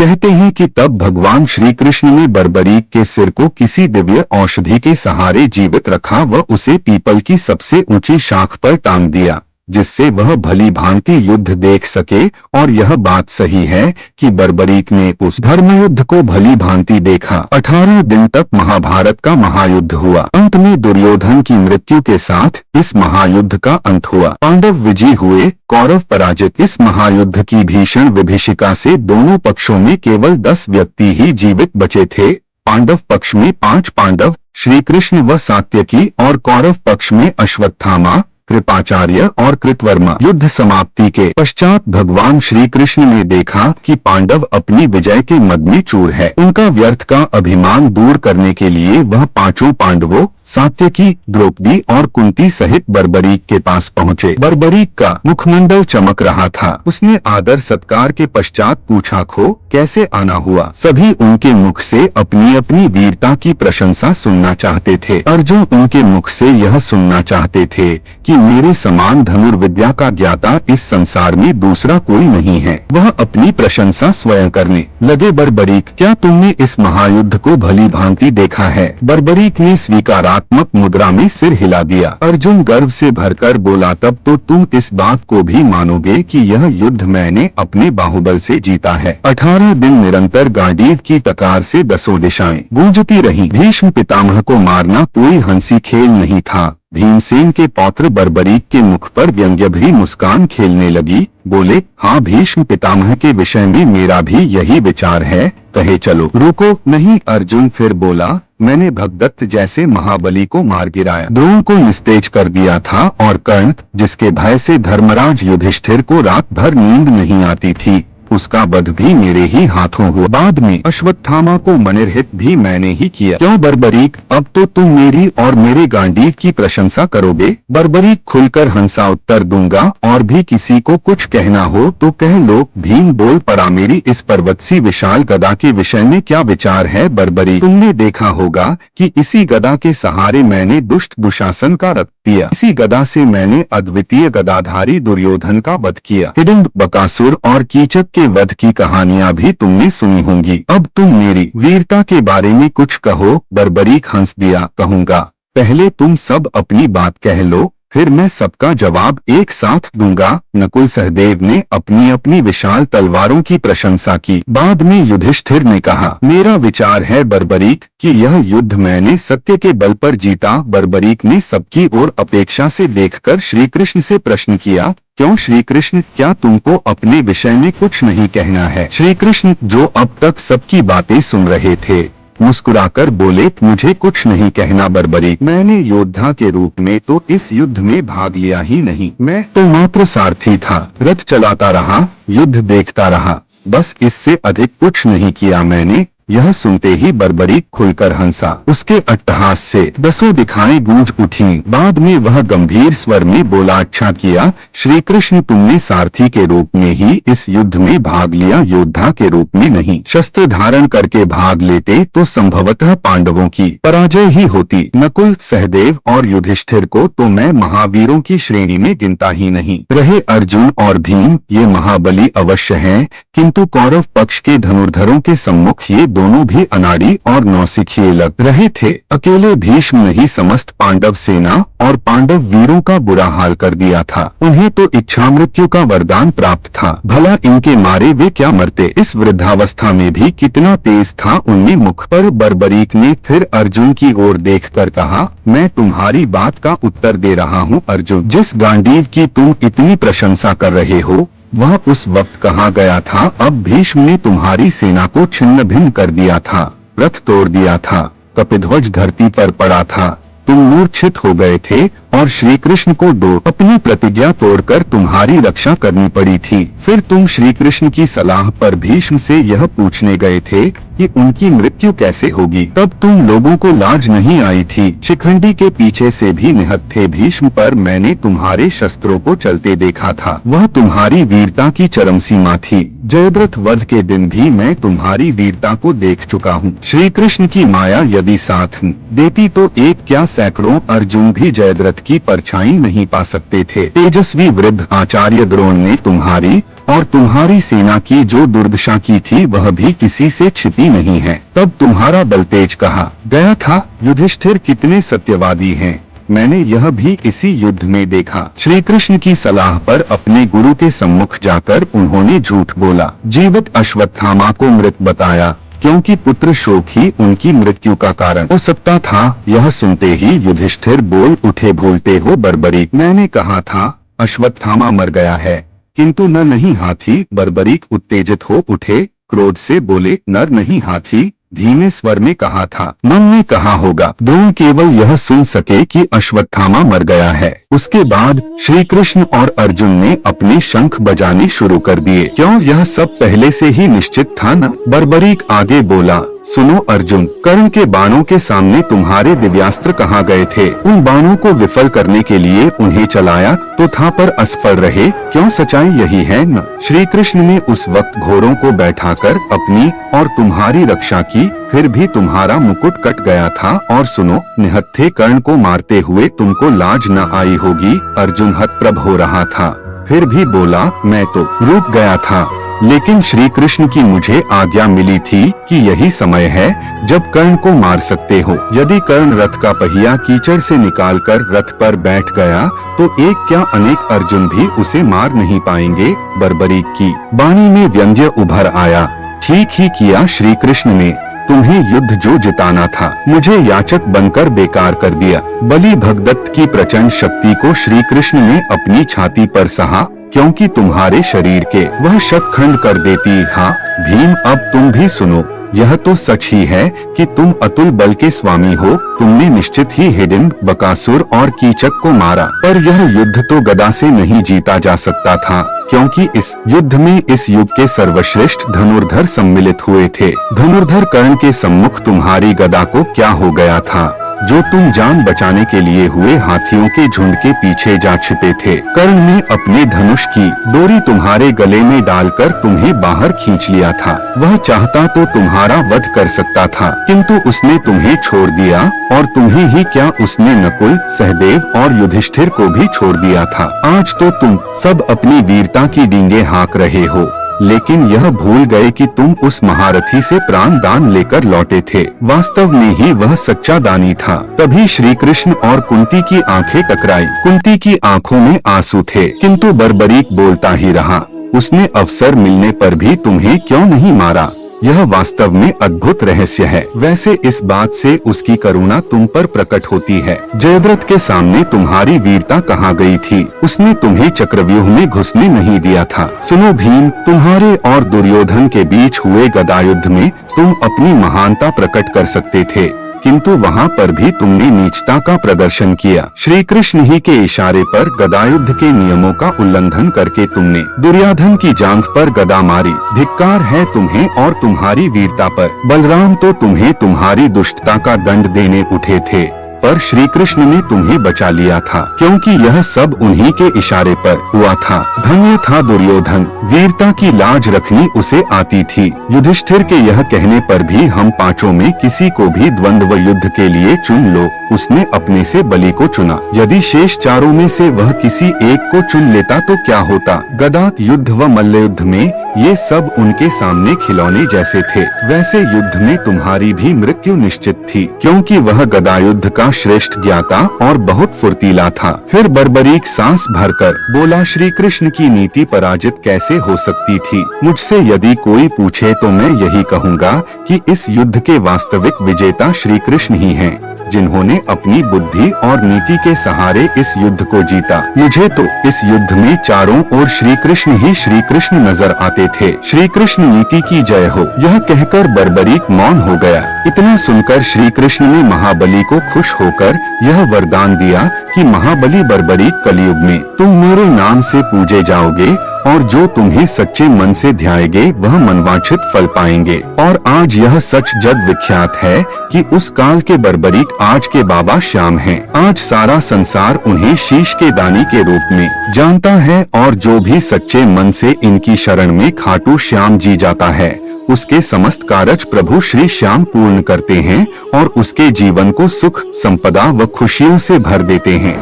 कहते हैं कि तब भगवान श्री कृष्ण ने बर्बरीक के सिर को किसी दिव्य औषधि के सहारे जीवित रखा व उसे पीपल की सबसे ऊंची शाख पर टांग दिया, जिससे वह भली भांति युद्ध देख सके। और यह बात सही है कि बर्बरीक ने उस धर्मयुद्ध को भली भांति देखा। 18 दिन तक महाभारत का महायुद्ध हुआ। अंत में दुर्योधन की मृत्यु के साथ इस महायुद्ध का अंत हुआ। पांडव विजयी हुए, कौरव पराजित। इस महायुद्ध की भीषण विभीषिका से दोनों पक्षों में केवल 10 व्यक्ति ही जीवित बचे थे। पांडव पक्ष में 5 पांडव, श्री कृष्ण व सात्यकी, और कौरव पक्ष में अश्वत्थामा, कृपाचार्य और कृतवर्मा। युद्ध समाप्ति के पश्चात भगवान श्री कृष्ण ने देखा कि पांडव अपनी विजय के मद में चूर है। उनका व्यर्थ का अभिमान दूर करने के लिए वह 5 पांडवों सात्यकी, द्रौपदी और कुंती सहित बर्बरीक के पास पहुँचे। बर्बरीक का मुखमंडल चमक रहा था। उसने आदर सत्कार के पश्चात पूछा, खो कैसे आना हुआ? सभी उनके मुख से अपनी अपनी वीरता की प्रशंसा सुनना चाहते थे। अर्जुन उनके मुख से यह सुनना चाहते थे कि मेरे समान धनुर्विद्या का ज्ञाता इस संसार में दूसरा कोई नहीं है। वह अपनी प्रशंसा स्वयं करने लगे। बर्बरीक, क्या तुमने इस महायुद्ध को भली भांति देखा है? बर्बरीक ने स्वीकारात्मक मुद्रा में सिर हिला दिया। अर्जुन गर्व से भरकर बोला, तब तो तुम इस बात को भी मानोगे कि यह युद्ध मैंने अपने बाहुबल से जीता है। 18 दिन निरंतर गांडीव की टकार से 10 दिशाएं गूंजती रहीं। भीष्म पितामह को मारना कोई हंसी खेल नहीं था। भीमसेन के पौत्र बर्बरीक के मुख पर व्यंग्यभरी मुस्कान खेलने लगी। बोले, हाँ, भीष्म पितामह के विषय में मेरा भी यही विचार है, कहे चलो। रुको, नहीं। अर्जुन फिर बोला, मैंने भगदत्त जैसे महाबली को मार गिराया, द्रोण को निस्तेज कर दिया था, और कर्ण, जिसके भय से धर्मराज युधिष्ठिर को रात भर नींद नहीं आती थी, उसका वध भी मेरे ही हाथों हुआ। बाद में अश्वत्थामा को मनरहित भी मैंने ही किया। क्यों बर्बरीक, अब तो तुम मेरी और मेरे गांडीव की प्रशंसा करोगे? बर्बरीक खुलकर हंसा, उत्तर दूंगा, और भी किसी को कुछ कहना हो तो कह लो। भीम बोल पड़ा, मेरी इस पर्वतसी विशाल गदा के विषय में क्या विचार है? बर्बरीक, तुमने देखा होगा कि इसी गदा के सहारे मैंने दुष्ट दुशासन का रक्त पिया। इसी गदा से मैंने अद्वितीय गदाधारी दुर्योधन का वध किया। हिडिंब, बकासुर और कीचक के वध की कहानियां भी तुमने सुनी होंगी। अब तुम मेरी वीरता के बारे में कुछ कहो। बर्बरीक हंस दिया, कहूंगा, पहले तुम सब अपनी बात कह लो, फिर मैं सबका जवाब एक साथ दूंगा। नकुल सहदेव ने अपनी अपनी विशाल तलवारों की प्रशंसा की। बाद में युधिष्ठिर ने कहा, मेरा विचार है बर्बरीक कि यह युद्ध मैंने सत्य के बल पर जीता। बर्बरीक ने सबकी ओर अपेक्षा से देखकर श्री कृष्ण से प्रश्न किया, क्यों श्री कृष्ण, क्या तुमको अपने विषय में कुछ नहीं कहना है? श्री कृष्ण, जो अब तक सबकी बातें सुन रहे थे, मुस्कुराकर बोले, मुझे कुछ नहीं कहना बर्बरीक। मैंने योद्धा के रूप में तो इस युद्ध में भाग लिया ही नहीं। मैं तो मात्र सारथी था, रथ चलाता रहा, युद्ध देखता रहा, बस इससे अधिक कुछ नहीं किया मैंने। यह सुनते ही बर्बरीक खुलकर हंसा। उसके अट्टहास से 10 दिखाएं गूंज उठी। बाद में वह गंभीर स्वर में बोला, अच्छा किया श्री कृष्ण, तुमने सारथी के रूप में ही इस युद्ध में भाग लिया, योद्धा के रूप में नहीं। शस्त्र धारण करके भाग लेते तो संभवतः पांडवों की पराजय ही होती। नकुल, सहदेव और युधिष्ठिर को तो मैं महावीरों की श्रेणी में गिनता ही नहीं। रहे अर्जुन और भीम, ये महाबली अवश्य हैं, किंतु कौरव पक्ष के धनुर्धरों के सम्मुख ये दोनों भी अनाड़ी और नौसिखिए लग रहे थे। अकेले भीष्म ने ही समस्त पांडव सेना और पांडव वीरों का बुरा हाल कर दिया था। उन्हें तो इच्छा मृत्यु का वरदान प्राप्त था, भला इनके मारे वे क्या मरते? इस वृद्धावस्था में भी कितना तेज था उनमें मुख पर। बर्बरीक ने फिर अर्जुन की ओर देखकर कहा, मैं तुम्हारी बात का उत्तर दे रहा हूँ अर्जुन। जिस गांडीव की तुम इतनी प्रशंसा कर रहे हो, वह उस वक्त कहाँ गया था? अब भीष्म ने तुम्हारी सेना को छिन्न भिन्न कर दिया था, रथ तोड़ दिया था, कपिध्वज धरती पर पड़ा था, तुम मूर्छित हो गए थे और श्री कृष्ण को अपनी प्रतिज्ञा तोड़कर तुम्हारी रक्षा करनी पड़ी थी। फिर तुम श्री कृष्ण की सलाह पर भीष्म से यह पूछने गए थे कि उनकी मृत्यु कैसे होगी। तब तुम लोगों को लाज नहीं आई थी। शिखंडी के पीछे से भी निहत थे भीष्म, पर मैंने तुम्हारे शस्त्रों को चलते देखा था, वह तुम्हारी वीरता की चरम सीमा थी। जयद्रथ वध के दिन भी मैं तुम्हारी वीरता को देख चुका हूँ। श्री कृष्ण की माया यदि साथ देती तो एक क्या सैकड़ों अर्जुन भी जयद्रथ की परछाई नहीं पा सकते थे। तेजस्वी वृद्ध आचार्य द्रोण ने तुम्हारी और तुम्हारी सेना की जो दुर्दशा की थी वह भी किसी से छिपी नहीं है। तब तुम्हारा बल तेज कहा गया था, युधिष्ठिर कितने सत्यवादी हैं, मैंने यह भी इसी युद्ध में देखा। श्री कृष्ण की सलाह पर अपने गुरु के सम्मुख जाकर उन्होंने झूठ बोला, जीवित अश्वत्थामा को मृत बताया, क्योंकि पुत्र शोक ही उनकी मृत्यु का कारण हो सकता था। यह सुनते ही युधिष्ठिर बोल उठे, भूलते हो बर्बरीक, मैंने कहा था अश्वत्थामा मर गया है, किंतु न नहीं हाथी। बर्बरीक उत्तेजित हो उठे, क्रोध से बोले, नर नहीं हाथी, धीमे स्वर में कहा था, मन में कहा होगा। द्रोण केवल यह सुन सके कि अश्वत्थामा मर गया है। उसके बाद श्री कृष्ण और अर्जुन ने अपने शंख बजाने शुरू कर दिए। क्यों, यह सब पहले से ही निश्चित था न? बर्बरीक आगे बोला, सुनो अर्जुन, कर्ण के बाणों के सामने तुम्हारे दिव्यास्त्र कहाँ गए थे? उन बाणों को विफल करने के लिए उन्हें चलाया तो था, पर असफल रहे। क्यों, सच्चाई यही है न? श्री कृष्ण ने उस वक्त घोड़ों को बैठाकर अपनी और तुम्हारी रक्षा की, फिर भी तुम्हारा मुकुट कट गया था। और सुनो, निहत्थे कर्ण को मारते हुए तुमको लाज न आई होगी। अर्जुन हतप्रभ हो रहा था, फिर भी बोला, मैं तो रुक गया था, लेकिन श्री कृष्ण की मुझे आज्ञा मिली थी कि यही समय है जब कर्ण को मार सकते हो। यदि कर्ण रथ का पहिया कीचड़ से निकालकर रथ पर बैठ गया तो एक क्या अनेक अर्जुन भी उसे मार नहीं पाएंगे। बर्बरीक की वाणी में व्यंग्य उभर आया। ठीक ही किया श्री कृष्ण ने, तुम्हें युद्ध जो जिताना था, मुझे याचक बनकर बेकार कर दिया। बलि भगदत्त की प्रचंड शक्ति को श्री कृष्ण ने अपनी छाती पर सहा, क्योंकि तुम्हारे शरीर के वह शतखंड कर देती। हाँ भीम, अब तुम भी सुनो, यह तो सच ही है कि तुम अतुल बल के स्वामी हो। तुमने निश्चित ही हिडिंब, बकासुर और कीचक को मारा, पर यह युद्ध तो गदा से नहीं जीता जा सकता था, क्योंकि इस युद्ध में इस युग के सर्वश्रेष्ठ धनुर्धर सम्मिलित हुए थे। धनुर्धर कर्ण के सम्मुख तुम्हारी गदा को क्या हो गया था, जो तुम जान बचाने के लिए हुए हाथियों के झुंड के पीछे जा छिपे थे। कर्ण ने अपने धनुष की डोरी तुम्हारे गले में डालकर तुम्हें बाहर खींच लिया था। वह चाहता तो तुम्हारा वध कर सकता था, किंतु उसने तुम्हें छोड़ दिया। और तुम्हें ही क्या, उसने नकुल, सहदेव और युधिष्ठिर को भी छोड़ दिया था। आज तो तुम सब अपनी वीरता की डींगे हाँक रहे हो, लेकिन यह भूल गए कि तुम उस महारथी से प्राण दान लेकर लौटे थे। वास्तव में ही वह सच्चा दानी था। तभी श्री कृष्ण और कुंती की आंखें टकराई। कुंती की आंखों में आंसू थे, किंतु बर्बरीक बोलता ही रहा, उसने अवसर मिलने पर भी तुम्हें क्यों नहीं मारा? यह वास्तव में अद्भुत रहस्य है। वैसे इस बात से उसकी करुणा तुम पर प्रकट होती है। जयद्रथ के सामने तुम्हारी वीरता कहाँ गई थी? उसने तुम्हें चक्रव्यूह में घुसने नहीं दिया था। सुनो भीम, तुम्हारे और दुर्योधन के बीच हुए गदा युद्ध में तुम अपनी महानता प्रकट कर सकते थे, किंतु वहाँ पर भी तुमने नीचता का प्रदर्शन किया। श्री कृष्ण ही के इशारे पर गदायुद्ध के नियमों का उल्लंघन करके तुमने दुर्योधन की जांघ पर गदा मारी। धिक्कार है तुम्हें और तुम्हारी वीरता पर। बलराम तो तुम्हें तुम्हारी दुष्टता का दंड देने उठे थे, पर श्री कृष्ण ने तुम्हें बचा लिया था, क्योंकि यह सब उन्हीं के इशारे पर हुआ था। धन्य था दुर्योधन, वीरता की लाज रखनी उसे आती थी। युधिष्ठिर के यह कहने पर भी हम पांचों में किसी को भी द्वंद्व युद्ध के लिए चुन लो। उसने अपने से बलि को चुना। यदि शेष चारों में से वह किसी एक को चुन लेता तो क्या होता? गदा युद्ध व मल्ल युद्ध में ये सब उनके सामने खिलौने जैसे थे। वैसे युद्ध में तुम्हारी भी मृत्यु निश्चित थी, क्योंकि वह गदा युद्ध का श्रेष्ठ ज्ञाता और बहुत फुर्तीला था। फिर बर्बरीक सांस भरकर बोला, श्री कृष्ण की नीति पराजित कैसे हो सकती थी? मुझसे यदि कोई पूछे तो मैं यही कहूँगा कि इस युद्ध के वास्तविक विजेता श्री कृष्ण ही हैं, जिन्होंने अपनी बुद्धि और नीति के सहारे इस युद्ध को जीता। मुझे तो इस युद्ध में चारों ओर श्री कृष्ण ही श्री कृष्ण नजर आते थे। श्री कृष्ण नीति की जय हो। यह कहकर बर्बरीक मौन हो गया। इतना सुनकर श्री कृष्ण ने महाबली को खुश होकर यह वरदान दिया कि महाबली बर्बरीक, कलयुग में तुम मेरे नाम से पूजे जाओगे और जो तुम्हें सच्चे मन से ध्याएंगे वह मनवांछित फल पाएंगे। और आज यह सच जग विख्यात है कि उस काल के बर्बरीक आज के बाबा श्याम हैं। आज सारा संसार उन्हें शीश के दानी के रूप में जानता है, और जो भी सच्चे मन से इनकी शरण में खाटू श्याम जी जाता है, उसके समस्त कार्य प्रभु श्री श्याम पूर्ण करते हैं और उसके जीवन को सुख, संपदा व खुशियों से भर देते हैं।